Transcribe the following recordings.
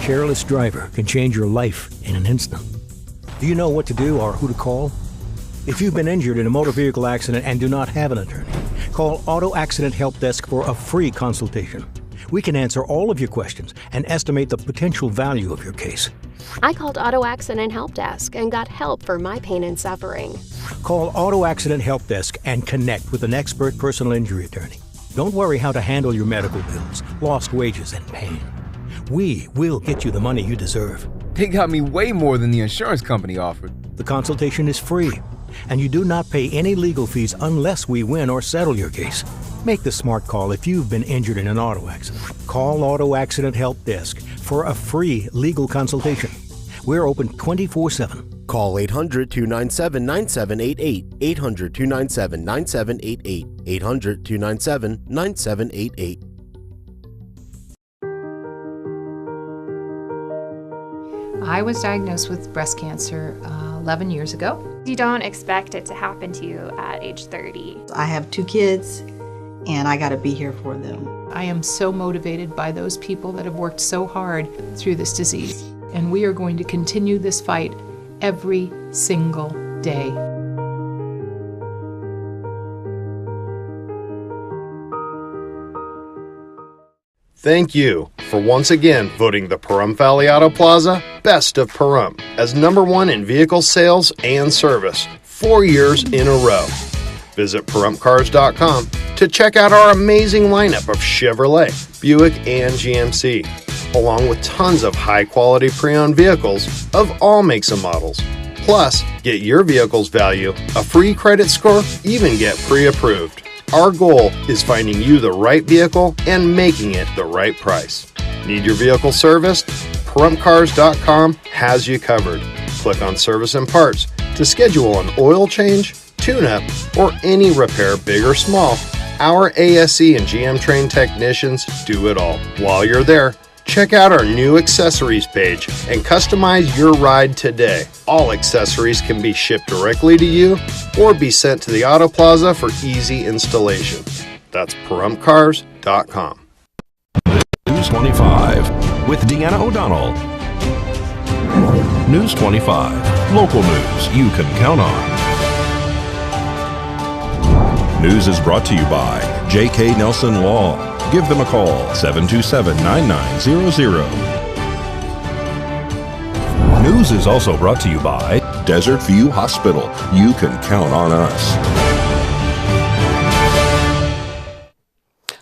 careless driver can change your life in an instant. Do you know what to do or who to call? If you've been injured in a motor vehicle accident and do not have an attorney, call Auto Accident Help Desk for a free consultation. We can answer all of your questions and estimate the potential value of your case. I called Auto Accident Help Desk and got help for my pain and suffering. Call Auto Accident Help Desk and connect with an expert personal injury attorney. Don't worry how to handle your medical bills, lost wages, and pain. We will get you the money you deserve. They got me way more than the insurance company offered. The consultation is free, and you do not pay any legal fees unless we win or settle your case. Make the smart call if you've been injured in an auto accident. Call Auto Accident Help Desk for a free legal consultation. We're open 24/7. Call 800-297-9788, 800-297-9788, 800-297-9788. I was diagnosed with breast cancer 11 years ago. You don't expect it to happen to you at age 30. I have 2 kids, and I got to be here for them. I am so motivated by those people that have worked so hard through this disease, and we are going to continue this fight every single day. Thank you for once again voting the Pahrump Valley Auto Plaza Best of Pahrump as #1 in vehicle sales and service 4 years in a row. Visit PahrumpCars.com to check out our amazing lineup of Chevrolet, Buick, and GMC, along with tons of high-quality pre-owned vehicles of all makes and models. Plus, get your vehicle's value, a free credit score, even get pre-approved. Our goal is finding you the right vehicle and making it the right price. Need your vehicle serviced? PahrumpCars.com has you covered. Click on Service and Parts to schedule an oil change, tune-up, or any repair, big or small. Our ASE and GM trained technicians do it all. While you're there, check out our new accessories page and customize your ride today. All accessories can be shipped directly to you or be sent to the Auto Plaza for easy installation. That's PahrumpCars.com. News 25 with Deanna O'Donnell. News 25, local news you can count on. News is brought to you by J.K. Nelson Law. Give them a call, 727-9900. News is also brought to you by Desert View Hospital. You can count on us.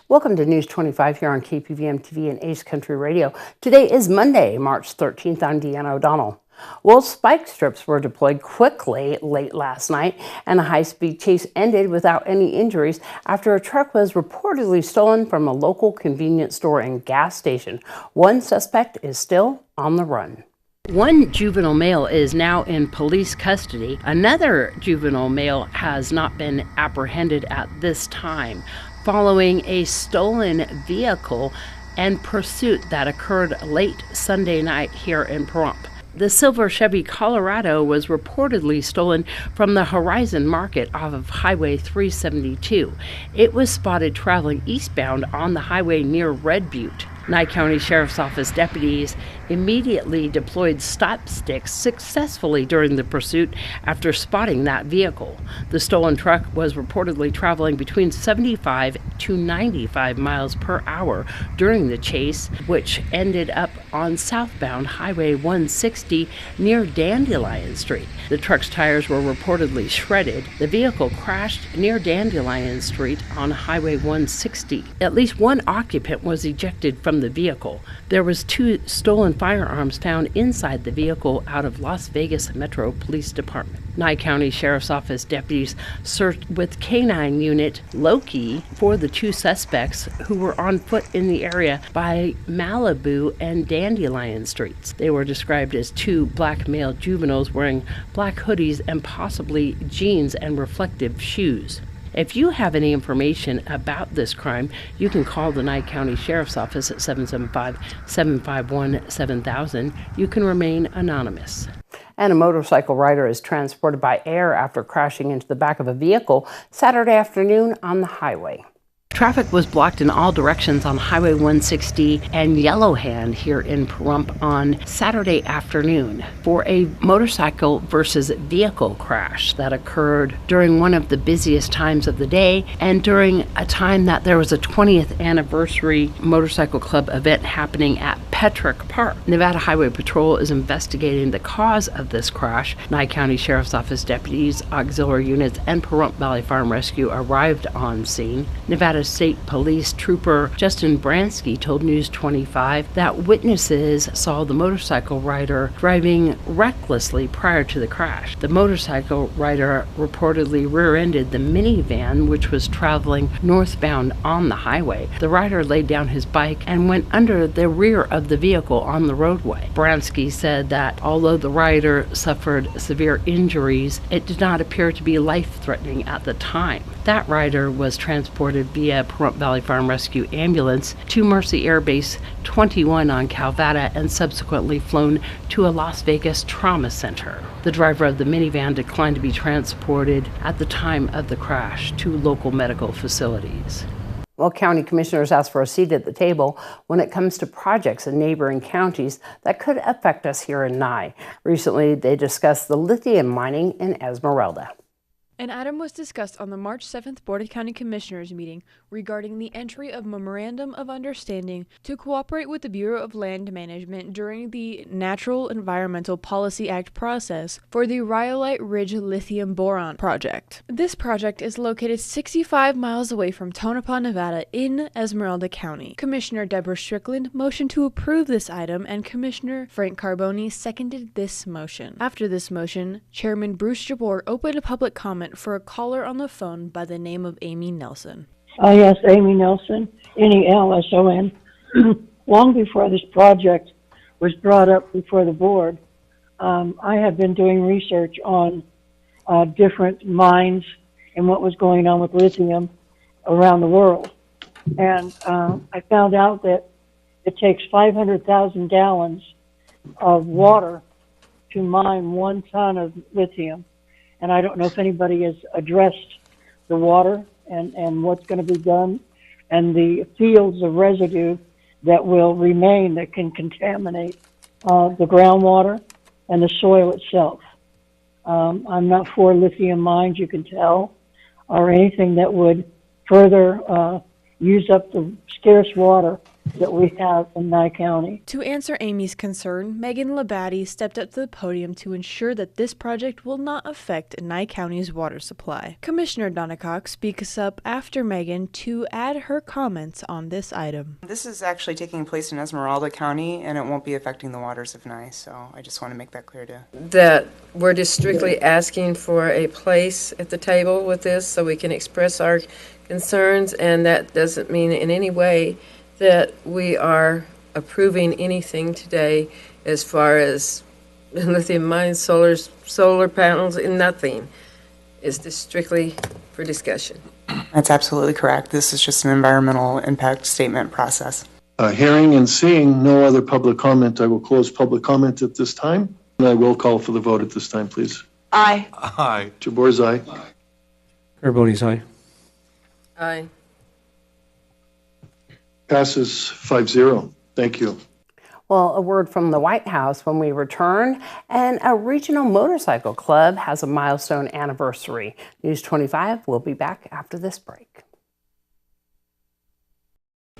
Welcome to News 25 here on KPVM TV and Ace Country Radio. Today is Monday, March 13th. I'm Deanna O'Donnell. Well, spike strips were deployed quickly late last night, and a high-speed chase ended without any injuries after a truck was reportedly stolen from a local convenience store and gas station. One suspect is still on the run. One juvenile male is now in police custody. Another juvenile male has not been apprehended at this time, following a stolen vehicle and pursuit that occurred late Sunday night here in Pahrump. The silver Chevy Colorado was reportedly stolen from the Horizon Market off of Highway 372. It was spotted traveling eastbound on the highway near Red Butte. Nye County Sheriff's Office deputies immediately deployed stop sticks successfully during the pursuit after spotting that vehicle. The stolen truck was reportedly traveling between 75 to 95 miles per hour during the chase, which ended up on southbound Highway 160 near Dandelion Street. The truck's tires were reportedly shredded. The vehicle crashed near Dandelion Street on Highway 160. At least one occupant was ejected from the vehicle. There was 2 stolen firearms found inside the vehicle out of Las Vegas Metro Police Department. Nye County Sheriff's Office deputies searched with K-9 Unit Loki for the 2 suspects who were on foot in the area by Malibu and Dandelion Streets. They were described as 2 black male juveniles wearing black hoodies and possibly jeans and reflective shoes. If you have any information about this crime, you can call the Nye County Sheriff's Office at 775-751-7000. You can remain anonymous. And a motorcycle rider is transported by air after crashing into the back of a vehicle Saturday afternoon on the highway. Traffic was blocked in all directions on Highway 160 and Yellowhand here in Pahrump on Saturday afternoon for a motorcycle versus vehicle crash that occurred during one of the busiest times of the day and during a time that there was a 20th anniversary motorcycle club event happening at Petrick Park. Nevada Highway Patrol is investigating the cause of this crash. Nye County Sheriff's Office deputies, auxiliary units, and Pahrump Valley Farm Rescue arrived on scene. Nevada State Police Trooper Justin Bransky told News 25 that witnesses saw the motorcycle rider driving recklessly prior to the crash. The motorcycle rider reportedly rear-ended the minivan, which was traveling northbound on the highway. The rider laid down his bike and went under the rear of the vehicle on the roadway. Bransky said that although the rider suffered severe injuries, it did not appear to be life-threatening at the time. That rider was transported via Pahrump Valley Farm Rescue ambulance to Mercy Air Base 21 on Calvada and subsequently flown to a Las Vegas trauma center. The driver of the minivan declined to be transported at the time of the crash to local medical facilities. Well, county commissioners asked for a seat at the table when it comes to projects in neighboring counties that could affect us here in Nye. Recently, they discussed the lithium mining in Esmeralda. An item was discussed on the March 7th Board of County Commissioners meeting regarding the entry of Memorandum of Understanding to cooperate with the Bureau of Land Management during the Natural Environmental Policy Act process for the Rhyolite Ridge Lithium Boron project. This project is located 65 miles away from Tonopah, Nevada in Esmeralda County. Commissioner Deborah Strickland motioned to approve this item and Commissioner Frank Carboni seconded this motion. After this motion, Chairman Bruce Jabor opened a public comment for a caller on the phone by the name of Amy Nelson. Yes, Amy Nelson, Nelson. Long before this project was brought up before the board, I had been doing research on different mines and what was going on with lithium around the world. And I found out that it takes 500,000 gallons of water to mine 1 ton of lithium. And I don't know if anybody has addressed the water and what's going to be done and the fields of residue that will remain that can contaminate the groundwater and the soil itself. I'm not for lithium mines, you can tell, or anything that would further use up the scarce water that we have in Nye County. To answer Amy's concern, Megan Labadie stepped up to the podium to ensure that this project will not affect Nye County's water supply. Commissioner Donna Cox speaks up after Megan to add her comments on this item. This is actually taking place in Esmeralda County and it won't be affecting the waters of Nye, so I just want to make that clear too. That we're just strictly asking for a place at the table with this so we can express our concerns, and that doesn't mean in any way that we are approving anything today as far as lithium mines, solar panels, and nothing. It's just strictly for discussion. That's absolutely correct. This is just an environmental impact statement process. Hearing and seeing no other public comment, I will close public comment at this time. And I will call for the vote at this time, please. Aye. Aye. Jabor's aye. Carboni's aye. Aye. Passes 5-0. Thank you. Well, a word from the White House when we return, and a regional motorcycle club has a milestone anniversary. News 25 will be back after this break.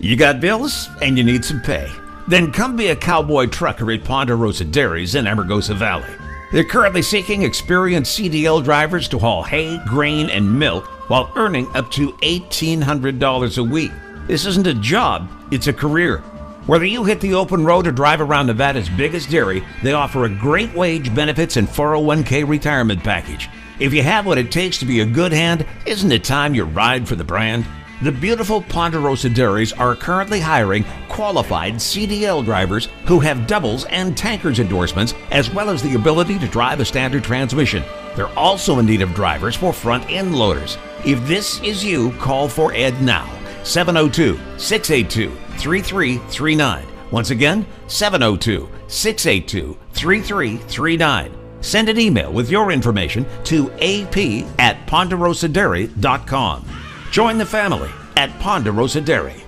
You got bills and you need some pay? Then come be a cowboy trucker at Ponderosa Dairies in Amargosa Valley. They're currently seeking experienced CDL drivers to haul hay, grain, and milk while earning up to $1,800 a week. This isn't a job, it's a career. Whether you hit the open road or drive around Nevada's biggest dairy, they offer a great wage, benefits, and 401k retirement package. If you have what it takes to be a good hand, isn't it time you ride for the brand? The beautiful Ponderosa Dairies are currently hiring qualified CDL drivers who have doubles and tankers endorsements, as well as the ability to drive a standard transmission. They're also in need of drivers for front-end loaders. If this is you, call for Ed now. 702-682-3339. Once again, 702-682-3339. Send an email with your information to ap@ponderosadairy.com. Join the family. at Ponderosa Dairy.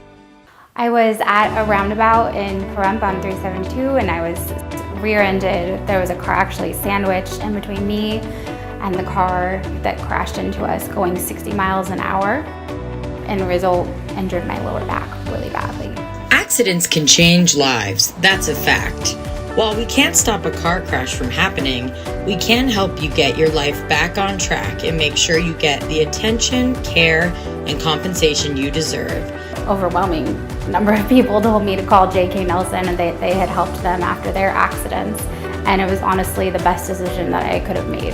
I was at a roundabout in Pahrump on 372 and I was rear-ended. There was a car actually sandwiched in between me and the car that crashed into us going 60 miles an hour, and the result injured my lower back really badly. Accidents can change lives, that's a fact. While we can't stop a car crash from happening, we can help you get your life back on track and make sure you get the attention, care, and compensation you deserve. Overwhelming number of people told me to call J.K. Nelson, and they had helped them after their accidents. And it was honestly the best decision that I could have made.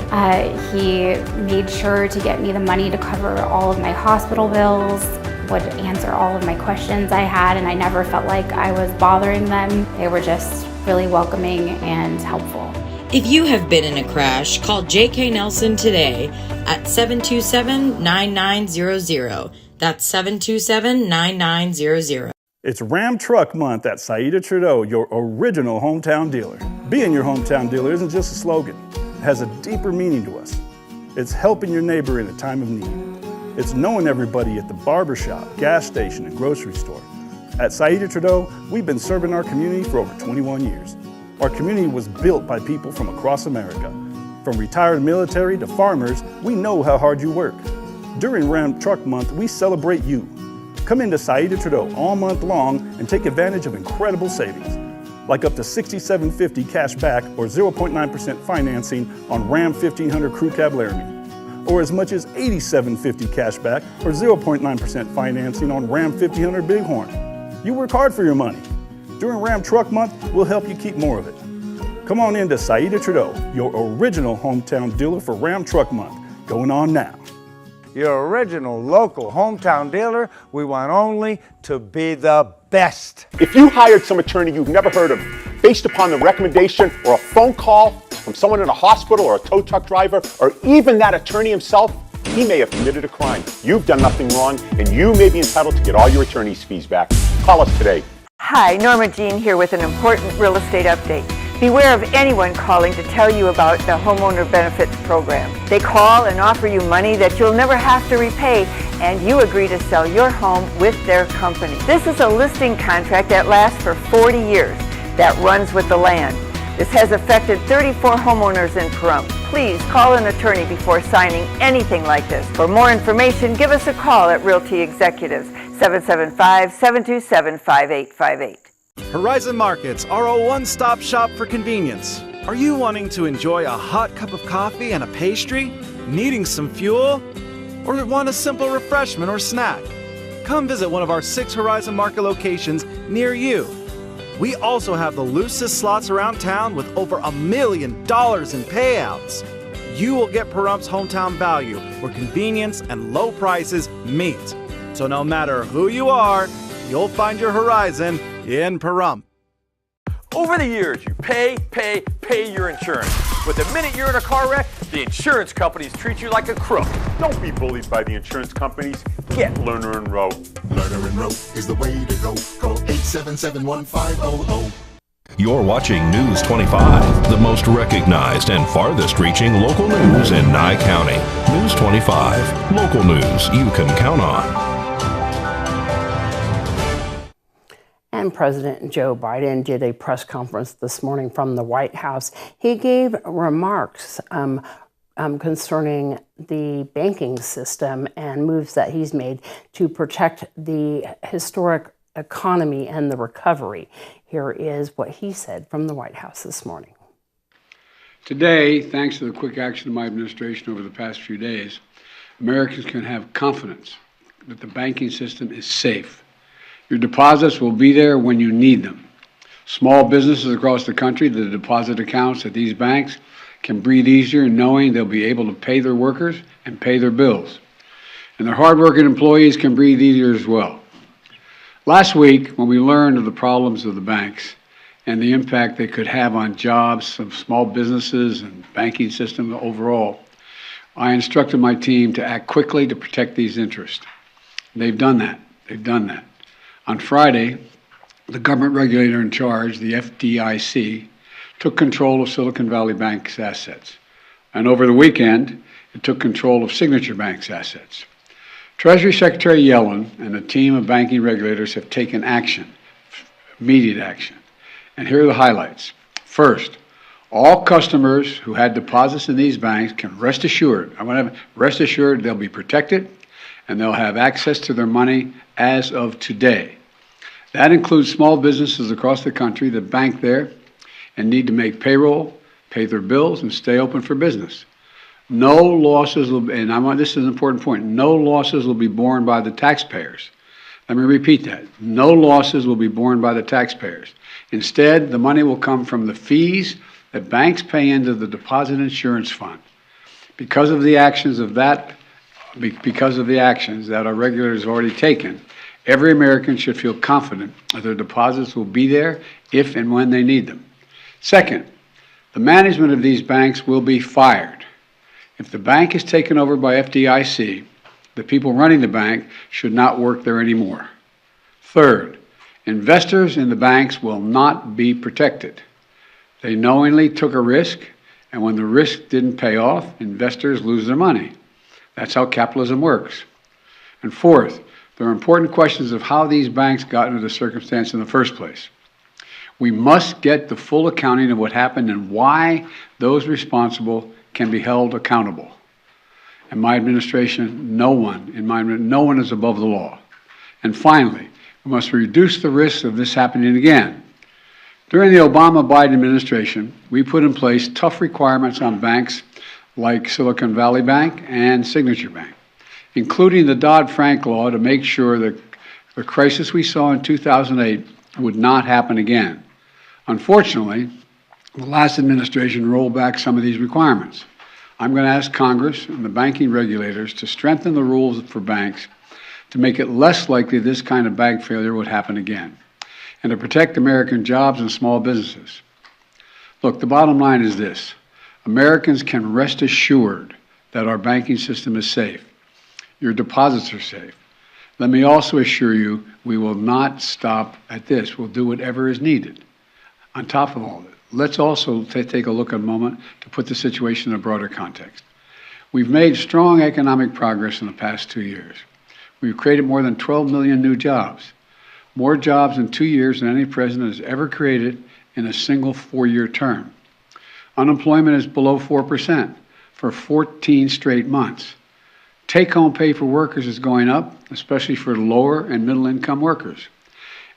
He made sure to get me the money to cover all of my hospital bills, would answer all of my questions I had, and I never felt like I was bothering them. They were just really welcoming and helpful. If you have been in a crash, call J.K. Nelson today at 727-9900. That's 727-9900. It's Ram Truck Month at Saida Trudeau, your original hometown dealer. Being your hometown dealer isn't just a slogan. It has a deeper meaning to us. It's helping your neighbor in a time of need. It's knowing everybody at the barbershop, gas station, and grocery store. At Saida Trudeau, we've been serving our community for over 21 years. Our community was built by people from across America. From retired military to farmers, we know how hard you work. During Ram Truck Month, we celebrate you. Come into Saida Trudeau all month long and take advantage of incredible savings, like up to $67.50 cash back or 0.9% financing on Ram 1500 Crew Cab Laramie, or as much as $87.50 cash back or 0.9% financing on Ram 1500 Bighorn. You work hard for your money. During Ram Truck Month, we'll help you keep more of it. Come on in to Saida Trudeau, your original hometown dealer for Ram Truck Month, going on now. Your original local hometown dealer, we want only to be the best. If you hired some attorney you've never heard of, based upon the recommendation or a phone call from someone in a hospital or a tow truck driver, or even that attorney himself, he may have committed a crime. You've done nothing wrong, and you may be entitled to get all your attorney's fees back. Call us today. Hi, Norma Jean here with an important real estate update. Beware of anyone calling to tell you about the Homeowner Benefits Program. They call and offer you money that you'll never have to repay, and you agree to sell your home with their company. This is a listing contract that lasts for 40 years, that runs with the land. This has affected 34 homeowners in Pahrump. Please call an attorney before signing anything like this. For more information, give us a call at Realty Executives, 775-727-5858. Horizon Markets are a one-stop shop for convenience. Are you wanting to enjoy a hot cup of coffee and a pastry? Needing some fuel? Or want a simple refreshment or snack? Come visit one of our 6 Horizon Market locations near you. We also have the loosest slots around town with over $1 million in payouts. You will get Parump's hometown value where convenience and low prices meet. So no matter who you are, you'll find your Horizon in Pahrump. Over the years, you pay your insurance. But the minute you're in a car wreck, the insurance companies treat you like a crook. Don't be bullied by the insurance companies. Get Lerner and Rowe. Lerner and Rowe is the way to go. Call 877-1500. You're watching News 25, the most recognized and farthest reaching local news in Nye County. News 25, local news you can count on. And President Joe Biden did a press conference this morning from the White House. He gave remarks concerning the banking system and moves that he's made to protect the historic economy and the recovery. Here is what he said from the White House this morning. Today, thanks to the quick action of my administration over the past few days, Americans can have confidence that the banking system is safe. Your deposits will be there when you need them. Small businesses across the country, the deposit accounts at these banks can breathe easier knowing they'll be able to pay their workers and pay their bills. And their hardworking employees can breathe easier as well. Last week, when we learned of the problems of the banks and the impact they could have on jobs of small businesses and banking system overall, I instructed my team to act quickly to protect these interests. They've done that. On Friday, the government regulator in charge, the FDIC, took control of Silicon Valley Bank's assets. And over the weekend, it took control of Signature Bank's assets. Treasury Secretary Yellen and a team of banking regulators have taken action, immediate action. And here are the highlights. First, all customers who had deposits in these banks can rest assured, rest assured they'll be protected and they'll have access to their money as of today. That includes small businesses across the country that bank there and need to make payroll, pay their bills, and stay open for business. No losses will, this is an important point, no losses will be borne by the taxpayers. Let me repeat that. No losses will be borne by the taxpayers. Instead, the money will come from the fees that banks pay into the Deposit Insurance Fund. Because of the actions that our regulators have already taken, every American should feel confident that their deposits will be there if and when they need them. Second, the management of these banks will be fired. If the bank is taken over by FDIC, the people running the bank should not work there anymore. Third, investors in the banks will not be protected. They knowingly took a risk, and when the risk didn't pay off, investors lose their money. That's how capitalism works. And fourth, there are important questions of how these banks got into the circumstance in the first place. We must get the full accounting of what happened and why those responsible can be held accountable. In my administration, no one is above the law. And finally, we must reduce the risk of this happening again. During the Obama-Biden administration, we put in place tough requirements on banks like Silicon Valley Bank and Signature Bank, including the Dodd-Frank law to make sure that the crisis we saw in 2008 would not happen again. Unfortunately, the last administration rolled back some of these requirements. I'm going to ask Congress and the banking regulators to strengthen the rules for banks to make it less likely this kind of bank failure would happen again, and to protect American jobs and small businesses. Look, the bottom line is this. Americans can rest assured that our banking system is safe. Your deposits are safe. Let me also assure you we will not stop at this. We'll do whatever is needed. On top of all this, let's also take a look at a moment to put the situation in a broader context. We've made strong economic progress in the past 2 years. We've created more than 12 million new jobs, more jobs in 2 years than any president has ever created in a single 4-year term. Unemployment is below 4% for 14 straight months. Take-home pay for workers is going up, especially for lower and middle-income workers.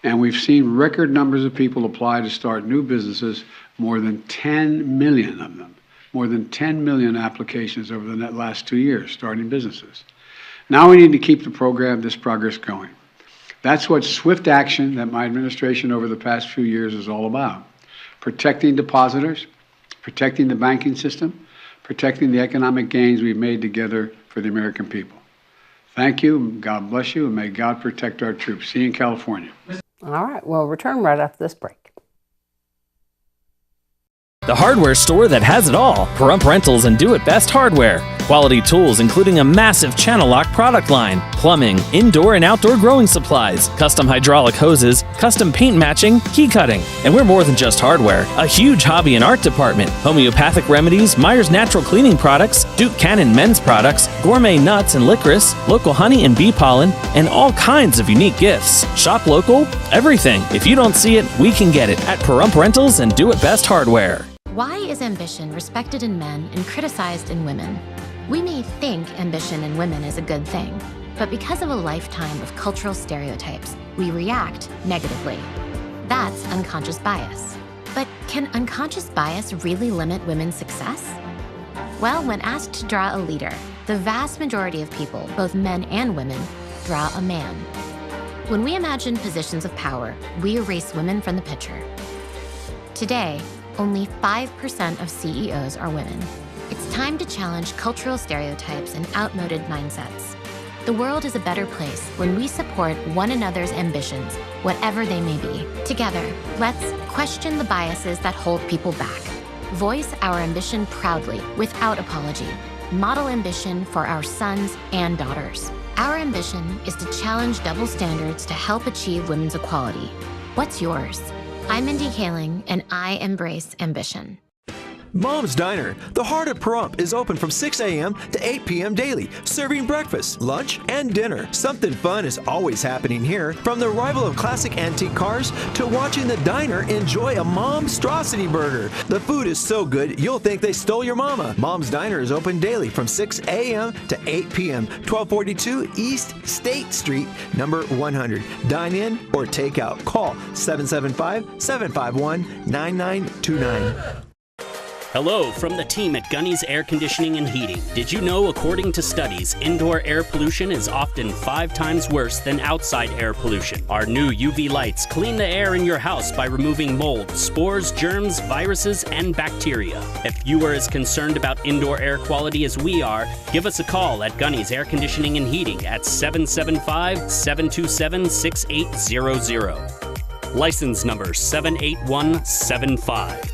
And we've seen record numbers of people apply to start new businesses, more than 10 million of them, more than 10 million applications over the last 2 years starting businesses. Now we need to keep this progress going. That's what swift action that my administration over the past few years is all about. Protecting depositors, protecting the banking system, protecting the economic gains we've made together for the American people. Thank you, God bless you, and may God protect our troops. See you in California. All right, we'll return right after this break. The hardware store that has it all. Pahrump Rentals and Do It Best Hardware. Quality tools including a massive channel lock product line, plumbing, indoor and outdoor growing supplies, custom hydraulic hoses, custom paint matching, key cutting. And we're more than just hardware. A huge hobby and art department, homeopathic remedies, Myers Natural Cleaning Products, Duke Cannon men's products, gourmet nuts and licorice, local honey and bee pollen, and all kinds of unique gifts. Shop local, everything. If you don't see it, we can get it at Pahrump Rentals and Do It Best Hardware. Why is ambition respected in men and criticized in women? We may think ambition in women is a good thing, but because of a lifetime of cultural stereotypes, we react negatively. That's unconscious bias. But can unconscious bias really limit women's success? Well, when asked to draw a leader, the vast majority of people, both men and women, draw a man. When we imagine positions of power, we erase women from the picture. Today, only 5% of CEOs are women. It's time to challenge cultural stereotypes and outmoded mindsets. The world is a better place when we support one another's ambitions, whatever they may be. Together, let's question the biases that hold people back. Voice our ambition proudly, without apology. Model ambition for our sons and daughters. Our ambition is to challenge double standards to help achieve women's equality. What's yours? I'm Mindy Kaling, and I embrace ambition. Mom's Diner, the heart of Pahrump, is open from 6 a.m. to 8 p.m. daily, serving breakfast, lunch, and dinner. Something fun is always happening here, from the arrival of classic antique cars to watching the diner enjoy a Momstrosity burger. The food is so good, you'll think they stole your mama. Mom's Diner is open daily from 6 a.m. to 8 p.m., 1242 East State Street, number 100. Dine in or take out. Call 775-751-9929. Hello from the team at Gunny's Air Conditioning and Heating. Did you know, according to studies, indoor air pollution is often 5 times worse than outside air pollution? Our new UV lights clean the air in your house by removing mold, spores, germs, viruses, and bacteria. If you are as concerned about indoor air quality as we are, give us a call at Gunny's Air Conditioning and Heating at 775-727-6800. License number 78175.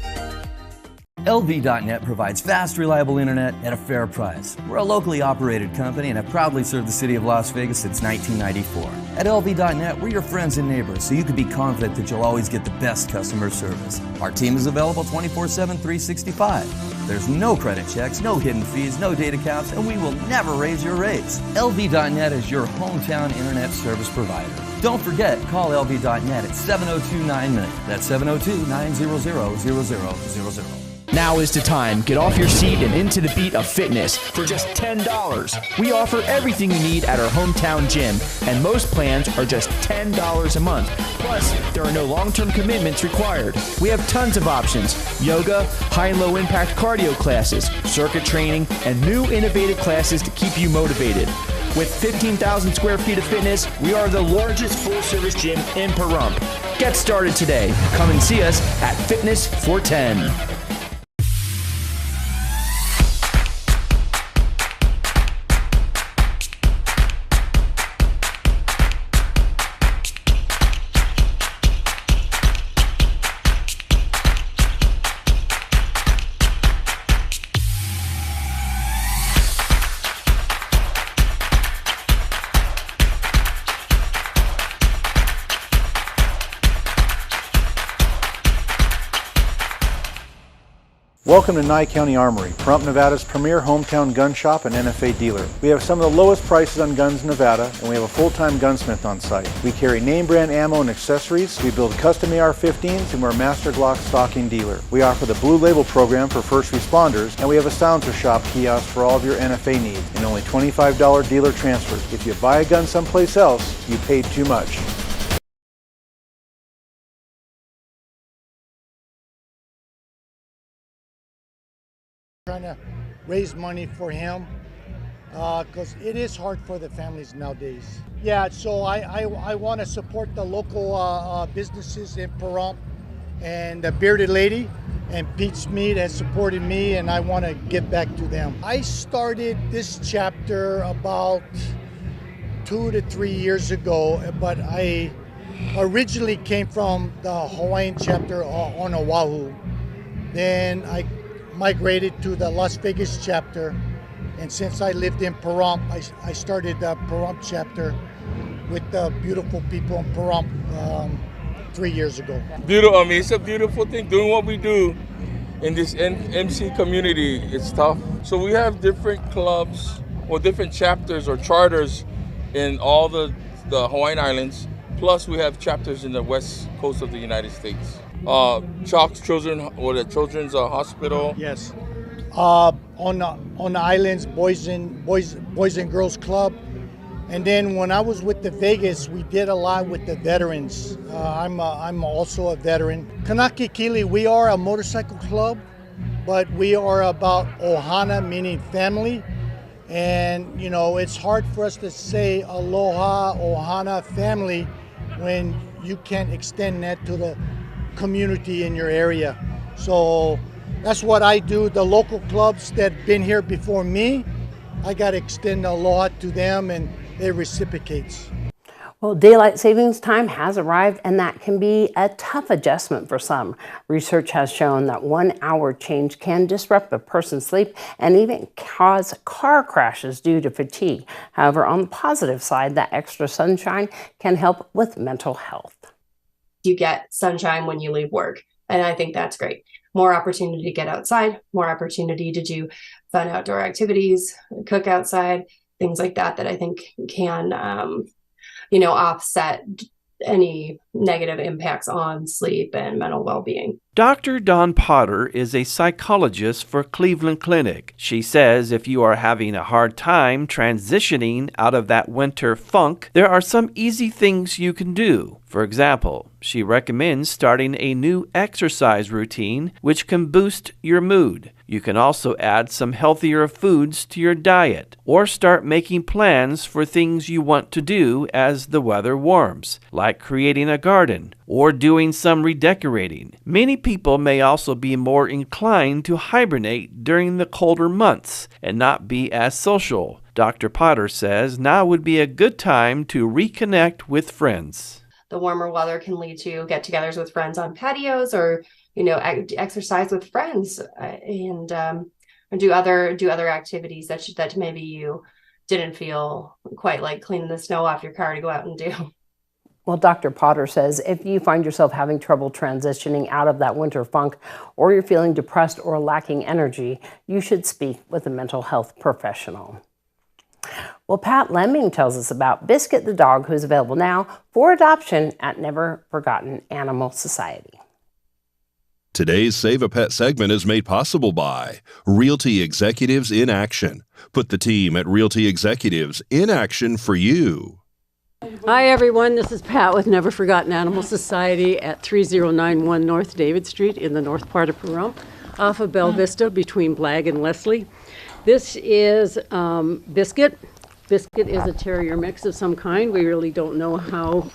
LV.net provides fast, reliable internet at a fair price. We're a locally operated company and have proudly served the city of Las Vegas since 1994. At LV.net, we're your friends and neighbors, so you can be confident that you'll always get the best customer service. Our team is available 24/7, 365. There's no credit checks, no hidden fees, no data caps, and we will never raise your rates. LV.net is your hometown internet service provider. Don't forget, call LV.net at 702-9-MINUTE. That's 702-900-0000. Now is the time. Get off your seat and into the beat of fitness for just $10. We offer everything you need at our hometown gym, and most plans are just $10 a month. Plus, there are no long-term commitments required. We have tons of options: yoga, high and low impact cardio classes, circuit training, and new innovative classes to keep you motivated. With 15,000 square feet of fitness, we are the largest full-service gym in Pahrump. Get started today. Come and see us at Fitness 410. Welcome to Nye County Armory, Pahrump, Nevada's premier hometown gun shop and NFA dealer. We have some of the lowest prices on guns in Nevada, and we have a full-time gunsmith on site. We carry name brand ammo and accessories. We build custom AR-15s, and we're a Master Glock stocking dealer. We offer the Blue Label program for first responders, and we have a Silencer Shop kiosk for all of your NFA needs, and only $25 dealer transfers. If you buy a gun someplace else, you paid too much. Trying to raise money for him because it is hard for the families nowadays. Yeah, so I want to support the local businesses in Pahrump, and the Bearded Lady and Pete's Meat has supported me, and I want to give back to them. I started this chapter about 2 to 3 years ago, but I originally came from the Hawaiian chapter on Oahu. Then I migrated to the Las Vegas chapter, and since I lived in Pahrump, I started the Pahrump chapter with the beautiful people in Pahrump 3 years ago. Beautiful. I mean, it's a beautiful thing doing what we do in this MC community. It's tough. So we have different clubs or different chapters or charters in all the Hawaiian Islands. Plus, we have chapters in the west coast of the United States. Chalk's Children's Hospital. Yes. On the islands, Boys and Girls Club. And then when I was with the Vegas, we did a lot with the veterans. I'm also a veteran. Kanaki Kili, we are a motorcycle club, but we are about ohana, meaning family. And you know, it's hard for us to say aloha, ohana, family, when you can't extend that to the community in your area. So that's what I do. The local clubs that have been here before me, I got to extend aloha to them, and it reciprocates. Well, daylight savings time has arrived, and that can be a tough adjustment for some. Research has shown that 1 hour change can disrupt a person's sleep and even cause car crashes due to fatigue. However, on the positive side, that extra sunshine can help with mental health. You get sunshine when you leave work, and I think that's great. more opportunity to get outside, more opportunity to do fun outdoor activities, cook outside, things like that I think can, offset any negative impacts on sleep and mental well-being. Dr. Dawn Potter is a psychologist for Cleveland Clinic. She says if you are having a hard time transitioning out of that winter funk, there are some easy things you can do. For example, she recommends starting a new exercise routine which can boost your mood. You can also add some healthier foods to your diet or start making plans for things you want to do as the weather warms, like creating a garden or doing some redecorating. Many people may also be more inclined to hibernate during the colder months and not be as social. Dr. Potter says now would be a good time to reconnect with friends. The warmer weather can lead to get-togethers with friends on patios, or exercise with friends, and do other activities that maybe you didn't feel quite like cleaning the snow off your car to go out and do. Well, Dr. Potter says if you find yourself having trouble transitioning out of that winter funk, or you're feeling depressed or lacking energy, you should speak with a mental health professional. Well, Pat Lemming tells us about Biscuit the dog, who's available now for adoption at Never Forgotten Animal Society. Today's Save a Pet segment is made possible by Realty Executives in Action. Put the team at Realty Executives in action for you. Hi everyone, this is Pat with Never Forgotten Animal Society at 3091 North David Street in the north part of Pahrump, off of Bella Vista between Blagg and Leslie. This is Biscuit. Biscuit is a terrier mix of some kind. We really don't know how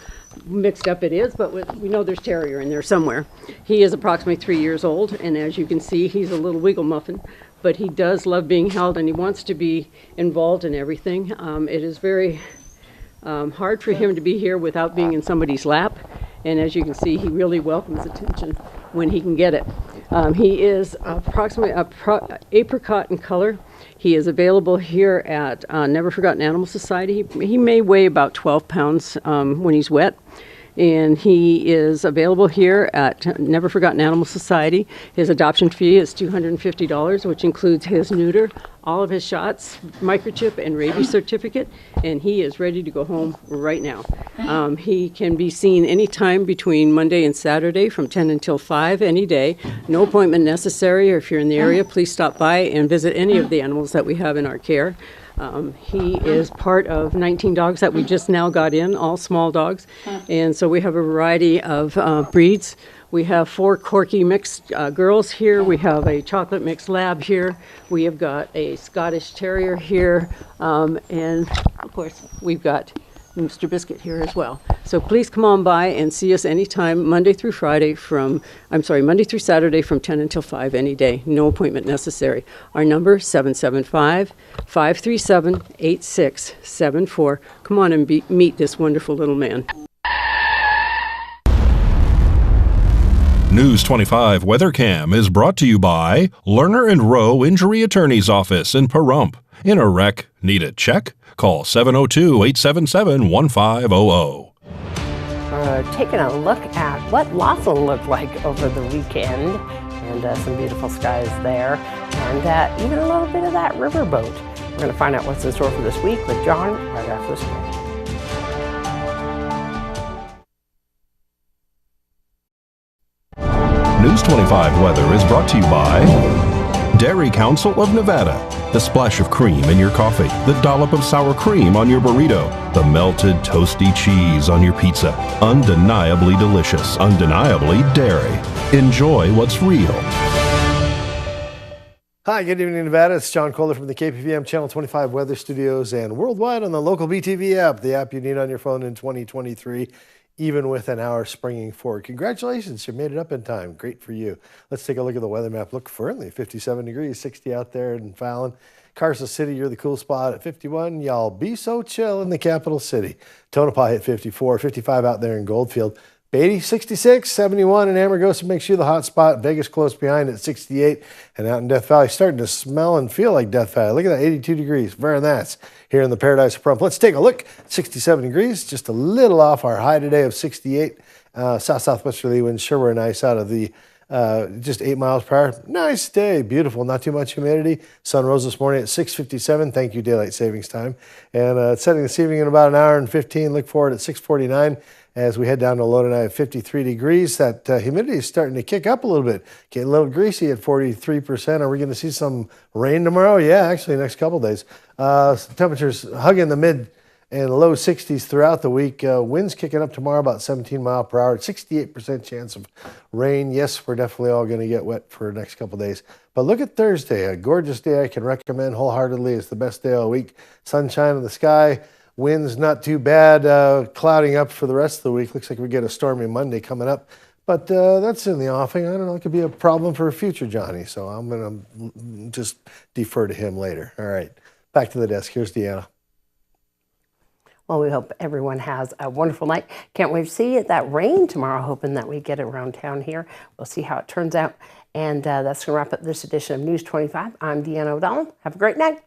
mixed up it is, but we know there's terrier in there somewhere. He is approximately 3 years old, and as you can see, he's a little wiggle muffin, but he does love being held and he wants to be involved in everything. It is very hard for him to be here without being in somebody's lap, and as you can see, he really welcomes attention when he can get it. He is approximately apricot in color. He is available here at Never Forgotten Animal Society. He may weigh about 12 pounds when he's wet. And he is available here at Never Forgotten Animal Society. His adoption fee is $250, which includes his neuter, all of his shots, microchip, and rabies certificate, and he is ready to go home right now. He can be seen anytime between Monday and Saturday from 10 until 5 any day. No appointment necessary, or if you're in the area, please stop by and visit any of the animals that we have in our care. He is part of 19 dogs that we just now got in, all small dogs. And so we have a variety of breeds. We have 4 Corky mixed girls here. We have a chocolate mixed lab here. We have got a Scottish Terrier here. And of course, we've got Mr. Biscuit here as well. So please come on by and see us anytime, Monday through Saturday from 10 until 5 any day. No appointment necessary. Our number, 775-537-8674. Come on and meet this wonderful little man. News 25 WeatherCam is brought to you by Lerner and Rowe Injury Attorney's Office in Pahrump. In a wreck, need a check? Call 702-877-1500. Taking a look at what Laughlin looked like over the weekend, and some beautiful skies there, and even a little bit of that riverboat. We're going to find out what's in store for this week with John right after this break. News 25 weather is brought to you by Dairy Council of Nevada. The splash of cream in your coffee, the dollop of sour cream on your burrito, the melted toasty cheese on your pizza. Undeniably delicious, undeniably dairy. Enjoy what's real. Hi, good evening, Nevada. It's John Kohler from the KPVM Channel 25 Weather Studios and worldwide on the local BTV app, the app you need on your phone in 2023. Even with an hour springing forward. Congratulations, you made it up in time. Great for you. Let's take a look at the weather map. Look friendly, 57 degrees, 60 out there in Fallon. Carson City, you're the cool spot at 51. Y'all be so chill in the capital city. Tonopah hit 54, 55 out there in Goldfield. Beatty, 66, 71 in Amargosa makes you the hot spot. Vegas close behind at 68. And out in Death Valley, starting to smell and feel like Death Valley. Look at that, 82 degrees. Very nice here in the Paradise of Pahrump. Let's take a look. 67 degrees, just a little off our high today of 68. Southwesterly winds sure were nice out of the just 8 miles per hour. Nice day, beautiful, not too much humidity. Sun rose this morning at 6:57. Thank you, daylight savings time. And it's setting this evening in about an hour and 15. Look forward at 6:49 as we head down to a low tonight of 53 degrees. That humidity is starting to kick up a little bit, getting a little greasy at 43%. Are we going to see some rain tomorrow? Yeah, actually, next couple days. Temperatures hugging the mid and low 60s throughout the week. Winds kicking up tomorrow about 17 mile per hour. 68% chance of rain. Yes, we're definitely all going to get wet for the next couple days. But look at Thursday, a gorgeous day I can recommend wholeheartedly. It's the best day all week. Sunshine in the sky. Winds not too bad. Clouding up for the rest of the week. Looks like we get a stormy Monday coming up. But that's in the offing. I don't know. It could be a problem for a future Johnny. So I'm going to just defer to him later. All right. Back to the desk. Here's Deanna. Well, we hope everyone has a wonderful night. Can't wait to see that rain tomorrow, hoping that we get it around town here. We'll see how it turns out. And that's going to wrap up this edition of News 25. I'm Deanna O'Donnell. Have a great night.